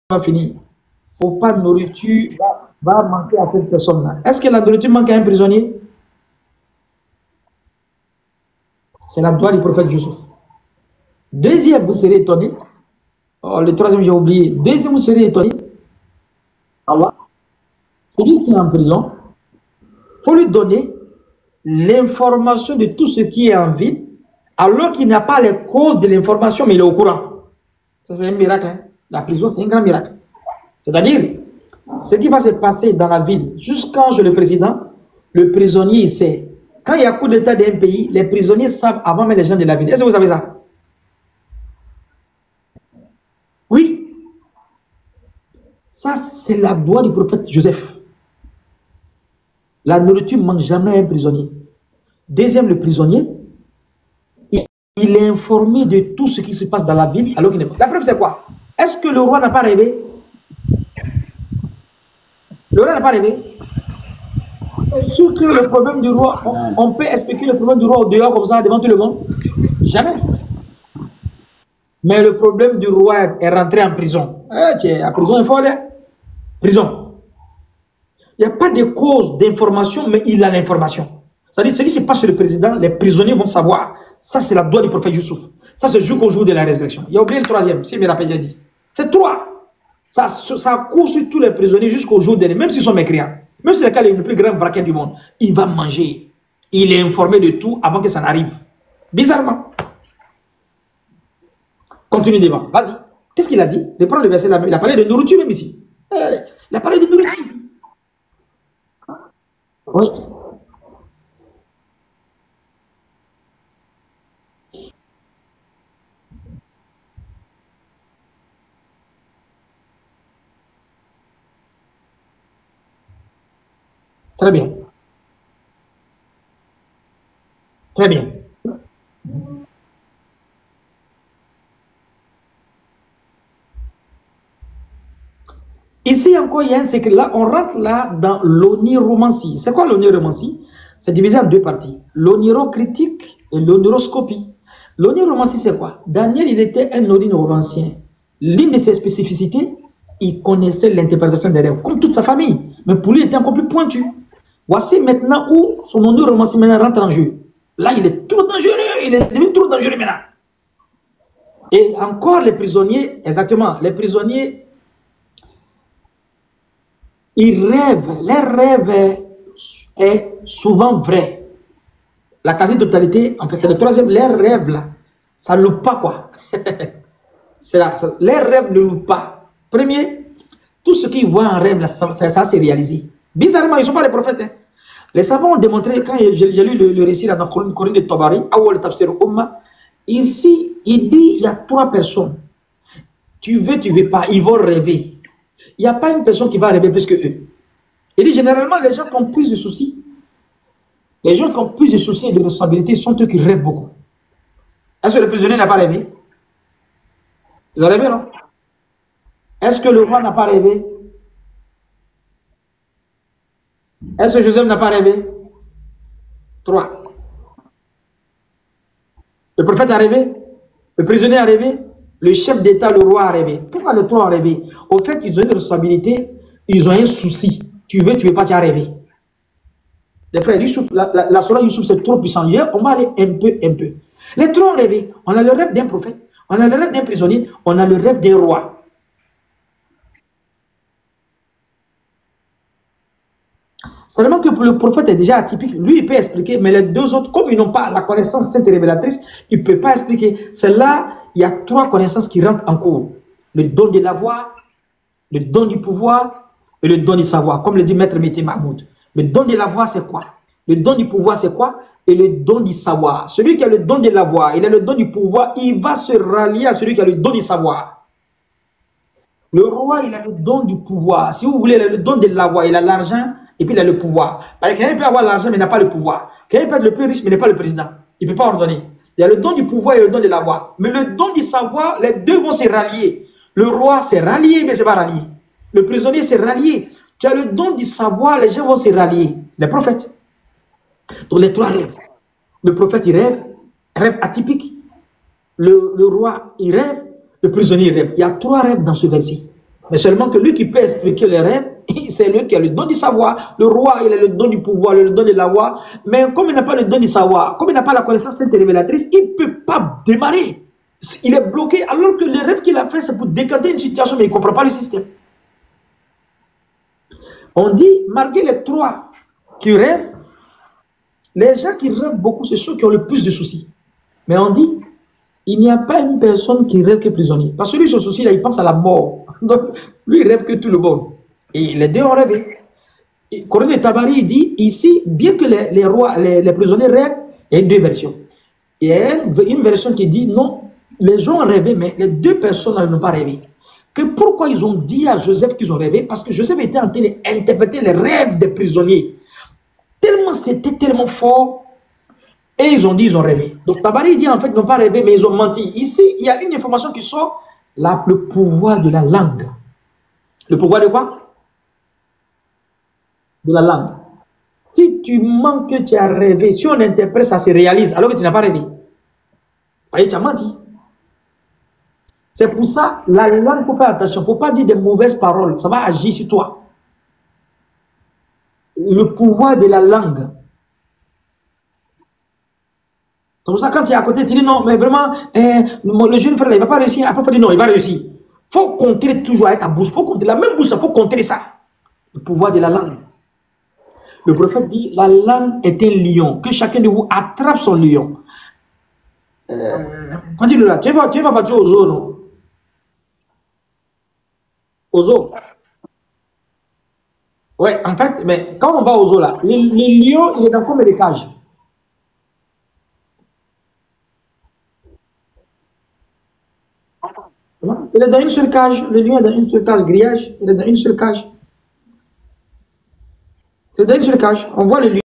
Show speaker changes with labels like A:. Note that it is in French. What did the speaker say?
A: va finir. Faut pas de nourriture va manquer à cette personne-là. Est-ce que la nourriture manque à un prisonnier? C'est la doigt du prophète Youssouf. Deuxième, vous serez étonné. Oh, le troisième, j'ai oublié. Deuxième, vous serez étonné. Allah, celui qui est en prison, il faut lui donner l'information de tout ce qui est en ville, alors qu'il n'a pas les causes de l'information, mais il est au courant. Ça, c'est un miracle. Hein? La prison, c'est un grand miracle. C'est-à-dire, ce qui va se passer dans la ville, jusqu'à le président, le prisonnier, il sait. Quand il y a coup d'état d'un pays, les prisonniers savent avant même les gens de la ville. Est-ce que vous savez ça? Oui. Ça, c'est la loi du prophète Joseph. La nourriture ne manque jamais à un prisonnier. Deuxième, le prisonnier, il est informé de tout ce qui se passe dans la ville, alors qu'il n'est pas. La preuve, c'est quoi? Est-ce que le roi n'a pas rêvé? Le roi n'a pas rêvé? Est-ce que le problème du roi, on peut expliquer le problème du roi au dehors comme ça, devant tout le monde? Jamais. Mais le problème du roi est rentré en prison. La prison, il faut aller. Prison. Il n'y a pas de cause d'information, mais il a l'information. C'est-à-dire, ce qui se passe sur le président, les prisonniers vont savoir. Ça, c'est la doigt du prophète Youssouf. Ça se joue qu'au jour de la résurrection. Il a oublié le troisième, si je me rappelle, il a dit. C'est trois. Ça court sur tous les prisonniers jusqu'au jour dernier, même s'ils sont mécréants. Même si le cas est le plus grand braquet du monde, il va manger. Il est informé de tout avant que ça n'arrive. Bizarrement. Continue devant. Vas-y. Qu'est-ce qu'il a dit? Reprends le verset là. Il a parlé de nourriture même ici. Il a parlé de nourriture. Oui. Très bien. Très bien. Ici encore, il y a un secret. Là, on rentre là dans l'oniromancie. C'est quoi l'oniromancie? C'est divisé en deux parties. L'onirocritique et l'oniroscopie. L'oniromancie, c'est quoi? Daniel, il était un oniromancien. L'une de ses spécificités, il connaissait l'interprétation des rêves, comme toute sa famille. Mais pour lui, il était encore plus pointu. Voici maintenant où son oniromancie maintenant rentre en jeu. Là, il est trop dangereux. Il est devenu trop dangereux maintenant. Et encore les prisonniers, exactement, les prisonniers, ils rêvent, leur rêve est souvent vrai. La quasi-totalité, en fait, c'est le troisième, leur rêve là, ça ne loupe pas quoi. Leurs rêves ne loupent pas. Premier, tout ce qu'ils voient en rêve, là, ça s'est réalisé. Bizarrement, ils ne sont pas les prophètes. Hein. Les savants ont démontré, quand j'ai lu le récit là, dans Corinne de Tobari, Awal Tafsir Umma, ici, il dit il y a trois personnes. Tu veux pas, ils vont rêver. Il n'y a pas une personne qui va rêver plus que eux. Il dit généralement, les gens qui ont plus de soucis, les gens qui ont plus de soucis et de responsabilités sont eux qui rêvent beaucoup. Est-ce que le prisonnier n'a pas rêvé? Vous avez rêvé, non? Est-ce que le roi n'a pas rêvé? Est-ce que Joseph n'a pas rêvé? Trois. Le prophète a rêvé? Le prisonnier a rêvé? Le chef d'État, le roi a rêvé. Pourquoi les trois ont rêvé? Au fait, ils ont une responsabilité, ils ont un souci. Tu veux pas, tu as rêvé. Les frères, Youssouf, la Surah Youssouf, c'est trop puissant. On va aller un peu. Les trois ont rêvé. On a le rêve d'un prophète, on a le rêve d'un prisonnier, on a le rêve d'un roi. Seulement que pour le prophète est déjà atypique. Lui, il peut expliquer, mais les deux autres, comme ils n'ont pas la connaissance sainte et révélatrice, ils ne peuvent pas expliquer. C'est là, il y a trois connaissances qui rentrent en cours. Le don de la voix, le don du pouvoir et le don du savoir. Comme le dit Maître Mété Mahmoud. Le don de la voix, c'est quoi? Le don du pouvoir, c'est quoi? Et le don du savoir. Celui qui a le don de la voix, il a le don du pouvoir, il va se rallier à celui qui a le don du savoir. Le roi, il a le don du pouvoir. Si vous voulez, il a le don de la voix, il a l'argent. Et puis il a le pouvoir. Quelqu'un peut avoir l'argent mais n'a pas le pouvoir. Quelqu'un peut être le plus riche mais n'est pas le président. Il ne peut pas ordonner. Il y a le don du pouvoir et le don de la voix. Mais le don du savoir, les deux vont se rallier. Le roi s'est rallié mais c'est pas rallié. Le prisonnier s'est rallié. Tu as le don du savoir, les gens vont se rallier. Les prophètes. Donc les trois rêves. Le prophète il rêve atypique. Le roi il rêve, le prisonnier il rêve. Il y a trois rêves dans ce verset. Mais seulement que lui qui peut expliquer les rêves, c'est lui qui a le don du savoir. Le roi, il a le don du pouvoir, le don de la voix. Mais comme il n'a pas le don du savoir, comme il n'a pas la connaissance sainte et révélatrice, il ne peut pas démarrer. Il est bloqué, alors que le rêve qu'il a fait, c'est pour décanter une situation, mais il ne comprend pas le système. On dit, malgré les trois qui rêvent, les gens qui rêvent beaucoup, c'est ceux qui ont le plus de soucis. Mais on dit, il n'y a pas une personne qui rêve que prisonnier. Parce que lui, son souci, là, il pense à la mort. Donc, lui, il rêve que tout le monde. Et les deux ont rêvé. Colonel Tabari dit, ici, bien que les rois, les prisonniers rêvent, il y a deux versions. Il y a une version qui dit, non, les gens ont rêvé, mais les deux personnes n'ont pas rêvé. Que pourquoi ils ont dit à Joseph qu'ils ont rêvé? Parce que Joseph était en train d'interpréter les rêves des prisonniers. Tellement c'était tellement fort. Et ils ont dit ils ont rêvé. Donc Tabari dit en fait ils n'ont pas rêvé, mais ils ont menti. Ici, il y a une information qui sort, le pouvoir de la langue. Le pouvoir de quoi? De la langue. Si tu mens que tu as rêvé, si on interprète, ça se réalise, alors que tu n'as pas rêvé. Voyez, tu as menti. C'est pour ça, la langue, il faut faire attention. Il ne faut pas dire des mauvaises paroles. Ça va agir sur toi. Le pouvoir de la langue. C'est pour ça quand tu es à côté, tu dis non, mais vraiment, le jeune frère, il ne va pas réussir. Après, tu dis non, il va réussir. Il faut contrer toujours avec ta bouche. Faut contrer, la même bouche, il faut contrer ça. Le pouvoir de la langue. Le prophète dit, la langue est un lion. Que chacun de vous attrape son lion. Continue là. Tu vas battre aux eaux, non? Aux eaux. Ouais, en fait, mais quand on va aux eaux là, le lion, il est dans combien de cages? Il est dans une seule cage. Le lion est dans une seule cage. Grillage, il est dans une seule cage. Il est dans une seule cage. On voit le lion.